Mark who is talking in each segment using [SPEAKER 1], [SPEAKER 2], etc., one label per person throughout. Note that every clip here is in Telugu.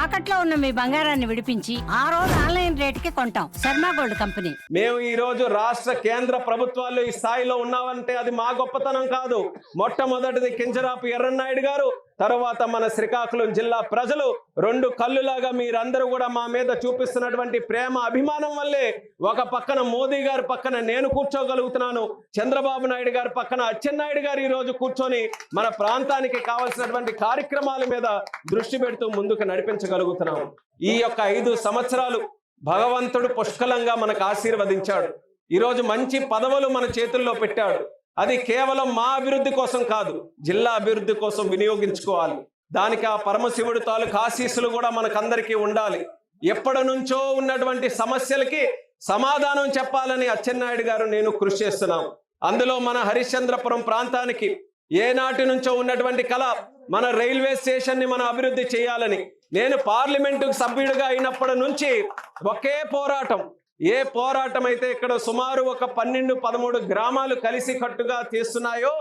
[SPEAKER 1] తాకట్లో ఉన్న మీ బంగారాన్ని విడిపించి ఆ రోజు ఆన్లైన్ రేటుకి కొంటాం. Sharma gold company.
[SPEAKER 2] మేము ఈ రోజు రాష్ట్ర కేంద్ర ప్రభుత్వాలు ఈ స్థాయిలో ఉన్నామంటే అది మా గొప్పతనం కాదు. మొట్టమొదటిది కింజరాపు ఎర్రన్నాయుడు గారు, తర్వాత మన శ్రీకాకుళం జిల్లా ప్రజలు రెండు కళ్ళులాగా మీరందరూ కూడా మా మీద చూపిస్తున్నటువంటి ప్రేమ అభిమానం వల్లే ఒక పక్కన మోదీ గారి పక్కన నేను కూర్చోగలుగుతున్నాను, చంద్రబాబు నాయుడు గారి పక్కన అచ్చెన్నాయుడు గారు ఈ రోజు కూర్చొని మన ప్రాంతానికి కావాల్సినటువంటి కార్యక్రమాల మీద దృష్టి పెడుతూ ముందుకు నడిపించగలుగుతున్నాం. ఈ యొక్క 5 సంవత్సరాలు భగవంతుడు పుష్కలంగా మనకు ఆశీర్వదించాడు. ఈరోజు మంచి పదవులు మన చేతుల్లో పెట్టాడు. అది కేవలం మా అభివృద్ధి కోసం కాదు, జిల్లా అభివృద్ధి కోసం వినియోగించుకోవాలి. దానికి ఆ పరమశివుడు తాలూకు ఆశీస్సులు కూడా మనకందరికీ ఉండాలి. ఎప్పటి నుంచో ఉన్నటువంటి సమస్యలకి సమాధానం చెప్పాలని అచ్చెన్నాయుడు గారు నేను కృషి చేస్తున్నాం. అందులో మన హరిశ్చంద్రపురం ప్రాంతానికి ఏనాటి నుంచో ఉన్నటువంటి కళ మన రైల్వే స్టేషన్ ని మనం అభివృద్ధి చేయాలని. నేను పార్లమెంటుకు సభ్యుడిగా అయినప్పటి నుంచి ఒకే పోరాటం, ఏ పోరాటం అయితే ఇక్కడ సుమారు ఒక 12-13 గ్రామాలు కలిసి కట్టుగా తీస్తున్నాయో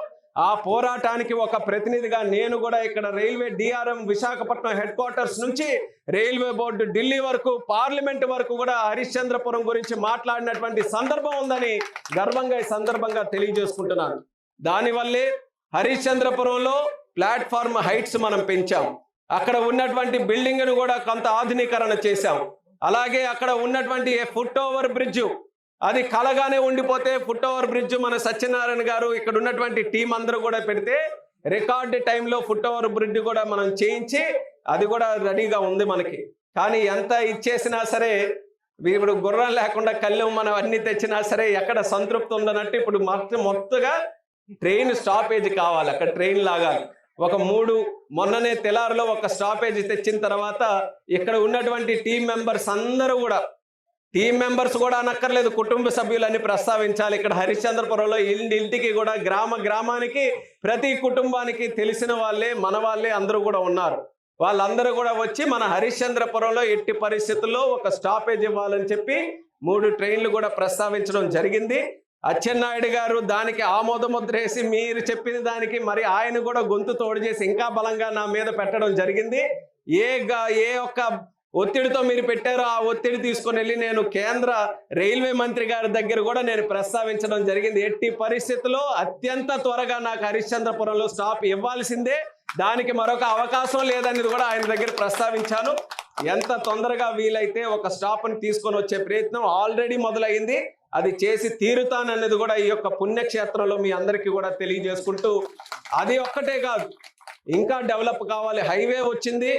[SPEAKER 2] ఆ పోరాటానికి ఒక ప్రతినిధిగా నేను కూడా ఇక్కడ railway DRM Visakhapatnam head quarters నుంచి రైల్వే బోర్డు ఢిల్లీ వరకు పార్లమెంట్ వరకు కూడా హరిశ్చంద్రపురం గురించి మాట్లాడినటువంటి సందర్భం ఉందని గర్వంగా ఈ సందర్భంగా తెలియజేసుకుంటున్నాను. దానివల్లే హరిశ్చంద్రపురంలో ప్లాట్ఫామ్ హైట్స్ మనం పెంచాం. అక్కడ ఉన్నటువంటి బిల్డింగ్ ను కూడా కొంత ఆధునీకరణ చేశాం. అలాగే అక్కడ ఉన్నటువంటి ఫుట్ ఓవర్ బ్రిడ్జ్ అది కలగానే ఉండిపోతే ఫుట్ ఓవర్ బ్రిడ్జ్ మన సత్యనారాయణ గారు ఇక్కడ ఉన్నటువంటి టీం అందరూ కూడా పెడితే రికార్డు టైంలో ఫుట్ ఓవర్ బ్రిడ్జ్ కూడా మనం చేయించి అది కూడా రెడీగా ఉంది మనకి. కానీ ఎంత ఇచ్చేసినా సరే ఇప్పుడు గుర్రం లేకుండా కళ్ళెం మనం అన్ని తెచ్చినా సరే ఎక్కడ సంతృప్తి ఉండనట్టు ఇప్పుడు మొత్తగా ట్రైన్ స్టాపేజ్ కావాలి, అక్కడ ట్రైన్ లాగాలి. ఒక 3 మొన్ననే తెలారులో ఒక స్టాపేజ్ తెచ్చిన తర్వాత ఇక్కడ ఉన్నటువంటి టీం మెంబర్స్ కూడా అనక్కర్లేదు, కుటుంబ సభ్యులని ప్రస్తావించాలి. ఇక్కడ హరిశ్చంద్రపురంలో ఇంటికి కూడా గ్రామానికి ప్రతి కుటుంబానికి తెలిసిన వాళ్ళే మన వాళ్ళే అందరూ కూడా ఉన్నారు. వాళ్ళందరూ కూడా వచ్చి మన హరిశ్చంద్రపురంలో ఎట్టి పరిస్థితుల్లో ఒక స్టాపేజ్ ఇవ్వాలని చెప్పి 3 ట్రైన్లు కూడా ప్రస్తావించడం జరిగింది. అచ్చెన్నాయుడు గారు దానికి ఆమోదముద్ర వేసి మీరు చెప్పిన దానికి మరి ఆయన కూడా గొంతు తోడు చేసి ఇంకా బలంగా నా మీద పెట్టడం జరిగింది. ఏ ఒక్క ఒత్తిడితో మీరు పెట్టారో ఆ ఒత్తిడి తీసుకొని వెళ్ళి నేను కేంద్ర రైల్వే మంత్రి గారి దగ్గర కూడా నేను ప్రస్తావించడం జరిగింది. ఎట్టి పరిస్థితుల్లో అత్యంత త్వరగా నాకు హరిశ్చంద్రపురంలో స్టాప్ ఇవ్వాల్సిందే, దానికి మరొక అవకాశం లేదనేది కూడా ఆయన దగ్గర ప్రస్తావించాను. ఎంత తొందరగా వీలైతే ఒక స్టాప్ని తీసుకొని వచ్చే ప్రయత్నం ఆల్రెడీ మొదలైంది, అది చేసి తీరుతానన్నది కూడా ఈ యొక్క పుణ్యక్షేత్రంలో మీ అందరికీ కూడా తెలియజేసుకుంటూ, అది ఒక్కటే కాదు ఇంకా డెవలప్ కావాలి. హైవే వచ్చింది,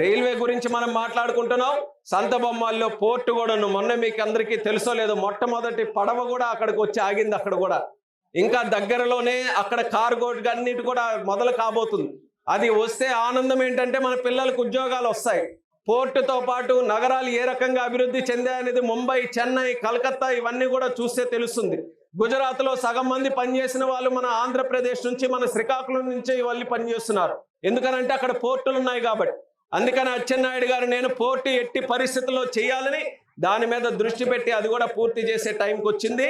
[SPEAKER 2] రైల్వే గురించి మనం మాట్లాడుకుంటున్నాం. సంతబొమ్మాల్లో పోర్టు కూడాను మొన్న మీకు అందరికీ తెలుసో లేదో మొట్టమొదటి పడవ కూడా అక్కడికి వచ్చి ఆగింది. అక్కడ కూడా ఇంకా దగ్గరలోనే అక్కడ కార్గో అన్నిటి కూడా మొదలు కాబోతుంది. అది వస్తే ఆనందం ఏంటంటే మన పిల్లలకు ఉద్యోగాలు వస్తాయి. పోర్టుతో పాటు నగరాలు ఏ రకంగా అభివృద్ధి చెందాయనేది ముంబై, చెన్నై, కలకత్తా ఇవన్నీ కూడా చూస్తే తెలుస్తుంది. గుజరాత్లో సగం మంది పనిచేసిన వాళ్ళు మన ఆంధ్రప్రదేశ్ నుంచి మన శ్రీకాకుళం నుంచి వాళ్ళు పనిచేస్తున్నారు. ఎందుకనంటే అక్కడ పోర్టులు ఉన్నాయి కాబట్టి. అందుకని అచ్చెన్నాయుడు గారు నేను పోర్టు ఎట్టి పరిస్థితుల్లో చేయాలని దాని మీద దృష్టి పెట్టి అది కూడా పూర్తి చేసే టైంకి వచ్చింది.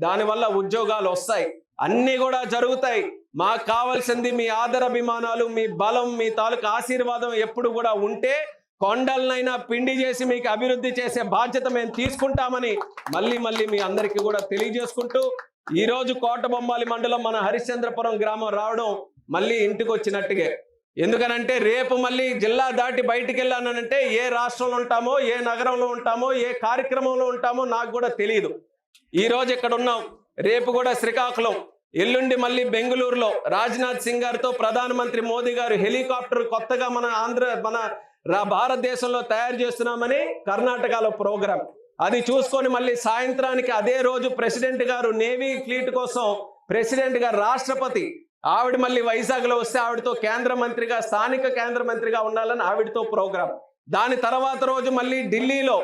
[SPEAKER 2] దానివల్ల ఉద్యోగాలు వస్తాయి, అన్నీ కూడా జరుగుతాయి. మాకు కావాల్సింది మీ ఆదరాభిమానాలు, మీ బలం, మీ తాలూకు ఆశీర్వాదం ఎప్పుడు కూడా ఉంటే కొండలనైనా పిండి చేసి మీకు అభివృద్ధి చేసే బాధ్యత మేము తీసుకుంటామని మళ్ళీ మీ అందరికీ కూడా తెలియజేసుకుంటూ, ఈరోజు కోటబొమ్మాలి మండలం మన హరిశ్చంద్రపురం గ్రామం రావడం మళ్ళీ ఇంటికి వచ్చినట్టుగా. ఎందుకనంటే రేపు మళ్ళీ జిల్లా దాటి బయటికి వెళ్ళానంటే ఏ రాష్ట్రంలో ఉంటామో, ఏ నగరంలో ఉంటామో, ఏ కార్యక్రమంలో ఉంటామో నాకు కూడా తెలియదు. ఈరోజు ఇక్కడ ఉన్నాం, రేపు కూడా శ్రీకాకుళం, ఎల్లుండి మళ్ళీ బెంగళూరులో రాజ్నాథ్ సింగ్ గారితో ప్రధానమంత్రి మోదీ గారు హెలికాప్టర్ కొత్తగా మన భారతదేశంలో తయారు చేస్తున్నామని కర్ణాటకలో ప్రోగ్రాం, అది చూసుకొని మళ్ళీ సాయంత్రానికి అదే రోజు ప్రెసిడెంట్ గారు నేవీ ఫ్లీట్ కోసం ప్రెసిడెంట్ గారు రాష్ట్రపతి ఆవిడ మళ్ళీ వైజాగ్లో వస్తే ఆవిడతో కేంద్ర మంత్రిగా, స్థానిక కేంద్ర మంత్రిగా ఉండాలని ఆవిడతో ప్రోగ్రాం. దాని తర్వాత రోజు మళ్ళీ ఢిల్లీలో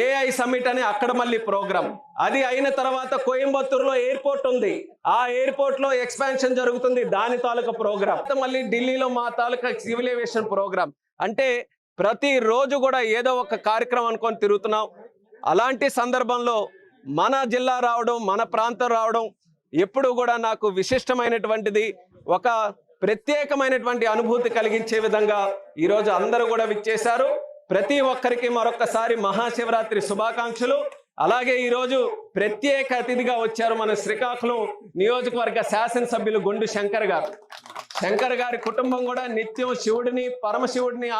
[SPEAKER 2] ఏఐ సమిట్ అని అక్కడ మళ్ళీ ప్రోగ్రాం. అది అయిన తర్వాత కోయంబత్తూరులో ఎయిర్పోర్ట్ ఉంది, ఆ ఎయిర్పోర్ట్ లో ఎక్స్పాన్షన్ జరుగుతుంది, దాని తాలూకా ప్రోగ్రాం. మళ్ళీ ఢిల్లీలో మా తాలూకా సివిల్ ఏవియేషన్ ప్రోగ్రాం. అంటే ప్రతి రోజు కూడా ఏదో ఒక కార్యక్రమం అనుకొని తిరుగుతున్నాం. అలాంటి సందర్భంలో మన జిల్లా రావడం, మన ప్రాంతం రావడం ఎప్పుడు కూడా నాకు విశిష్టమైనటువంటిది, ఒక ప్రత్యేకమైనటువంటి అనుభూతి కలిగించే విధంగా ఈరోజు అందరూ కూడా విచ్చేశారు. ప్రతి ఒక్కరికి మరొక్కసారి మహాశివరాత్రి శుభాకాంక్షలు. అలాగే ఈరోజు ప్రత్యేక అతిథిగా వచ్చారు మన శ్రీకాకుళం నియోజకవర్గ శాసనసభ్యులు గొండు శంకర్ గారు. శంకర్ గారి కుటుంబం కూడా నిత్యం శివుడిని పరమశివుడిని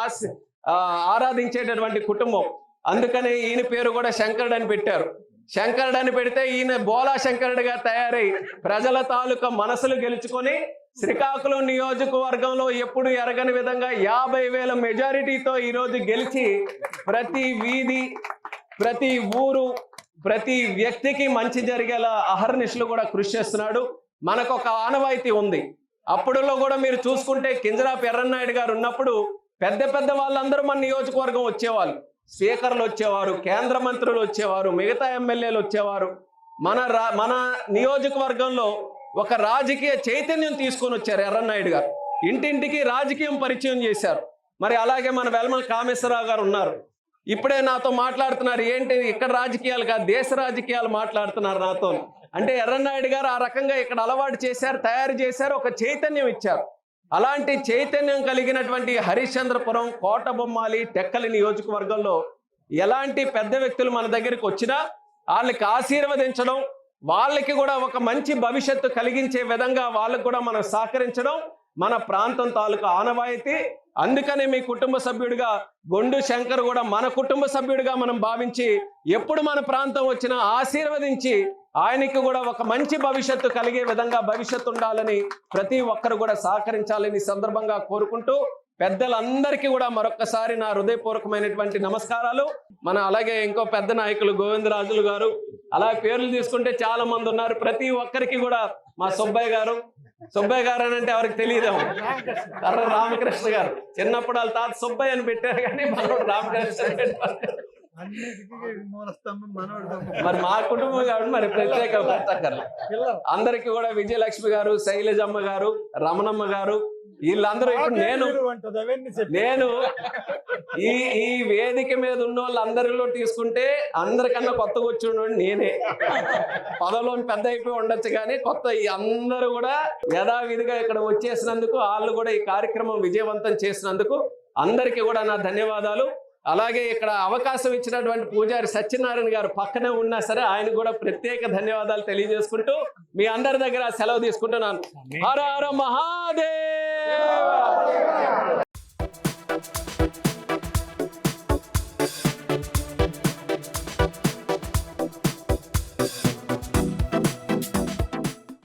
[SPEAKER 2] ఆరాధించేటటువంటి కుటుంబం. అందుకని ఈయన పేరు కూడా శంకరుడు అని పెట్టారు. శంకరుడు అని పెడితే ఈయన బోలా శంకరుడిగా తయారై ప్రజల తాలూకా మనసులు గెలుచుకొని శ్రీకాకుళం నియోజకవర్గంలో ఎప్పుడు ఎరగని విధంగా 50,000 మెజారిటీతో ఈరోజు గెలిచి ప్రతి వీధి, ప్రతి ఊరు, ప్రతి వ్యక్తికి మంచి జరిగేలా అహర్నిశలు కూడా కృషి చేస్తున్నాడు. మనకు ఒక ఆనవాయితీ ఉంది. అప్పుడులో కూడా మీరు చూసుకుంటే కింజరాపు ఎర్రన్నాయుడు గారు ఉన్నప్పుడు పెద్ద పెద్ద వాళ్ళందరూ మన నియోజకవర్గం వచ్చేవాళ్ళు. స్పీకర్లు వచ్చేవారు, కేంద్ర మంత్రులు వచ్చేవారు, మిగతా ఎమ్మెల్యేలు వచ్చేవారు. మన నియోజకవర్గంలో ఒక రాజకీయ చైతన్యం తీసుకొని వచ్చారు ఎర్రన్నాయుడు గారు. ఇంటింటికి రాజకీయం పరిచయం చేశారు. మరి అలాగే మన వెల్మల కామేశ్వరరావు గారు ఉన్నారు. ఇప్పుడే నాతో మాట్లాడుతున్నారు, ఏంటి ఇక్కడ రాజకీయాలు కాదు దేశ రాజకీయాలు మాట్లాడుతున్నారు నాతో. అంటే ఎర్రన్నాయుడు గారు ఆ రకంగా ఇక్కడ అలవాటు చేశారు, తయారు చేశారు, ఒక చైతన్యం ఇచ్చారు. అలాంటి చైతన్యం కలిగినటువంటి హరిశ్చంద్రపురం, కోటబొమ్మాలి, టెక్కలి నియోజకవర్గంలో ఎలాంటి పెద్ద వ్యక్తులు మన దగ్గరికి వచ్చినా వాళ్ళకి ఆశీర్వదించడం, వాళ్ళకి కూడా ఒక మంచి భవిష్యత్తు కలిగించే విధంగా వాళ్ళకు కూడా మనం సహకరించడం మన ప్రాంతం తాలూకా ఆనవాయితీ. అందుకనే మీ కుటుంబ సభ్యుడిగా గొండు శంకర్ కూడా మన కుటుంబ సభ్యుడిగా మనం భావించి ఎప్పుడు మన ప్రాంతం వచ్చినా ఆశీర్వదించి ఆయనకి కూడా ఒక మంచి భవిష్యత్తు కలిగే విధంగా భవిష్యత్తు ఉండాలని ప్రతి ఒక్కరు కూడా సహకరించాలని సందర్భంగా కోరుకుంటూ పెద్దలందరికీ కూడా మరొక్కసారి నా హృదయపూర్వకమైనటువంటి నమస్కారాలు. మన అలాగే ఇంకో పెద్ద నాయకులు గోవిందరాజులు గారు, అలా పేర్లు తీసుకుంటే చాలా మంది ఉన్నారు. ప్రతి ఒక్కరికి కూడా మా సుబ్బయ్య గారు అని అంటే ఎవరికి తెలియదేమో, కర్ర రామకృష్ణ గారు. చిన్నప్పుడు వాళ్ళ తాత సుబ్బయ్య అని పెట్టారు కానీ మనోడు రామకృష్ణ మరి మా కుటుంబం కాబట్టి మరి ప్రత్యేక అందరికి కూడా విజయలక్ష్మి గారు, శైలజమ్మ గారు, రమణమ్మ గారు, వీళ్ళందరూ ఇప్పుడు నేను ఈ వేదిక మీద ఉన్న వాళ్ళందరిలో తీసుకుంటే అందరికన్నా కొత్తగా వచ్చి ఉన్నవాడు నేనే. పదవిలోని పెద్ద అయిపోయి ఉండొచ్చు కానీ కొత్త అందరూ కూడా యథావిధిగా ఇక్కడ వచ్చేసినందుకు, వాళ్ళు కూడా ఈ కార్యక్రమం విజయవంతం చేసినందుకు అందరికీ కూడా నా ధన్యవాదాలు. అలాగే ఇక్కడ అవకాశం ఇచ్చినటువంటి పూజారి సత్యనారాయణ గారు పక్కనే ఉన్నా సరే ఆయన కూడా ప్రత్యేక ధన్యవాదాలు తెలియజేసుకుంటూ మీ అందరి దగ్గర సెలవు తీసుకుంటున్నాను. హర హర మహాదేవ.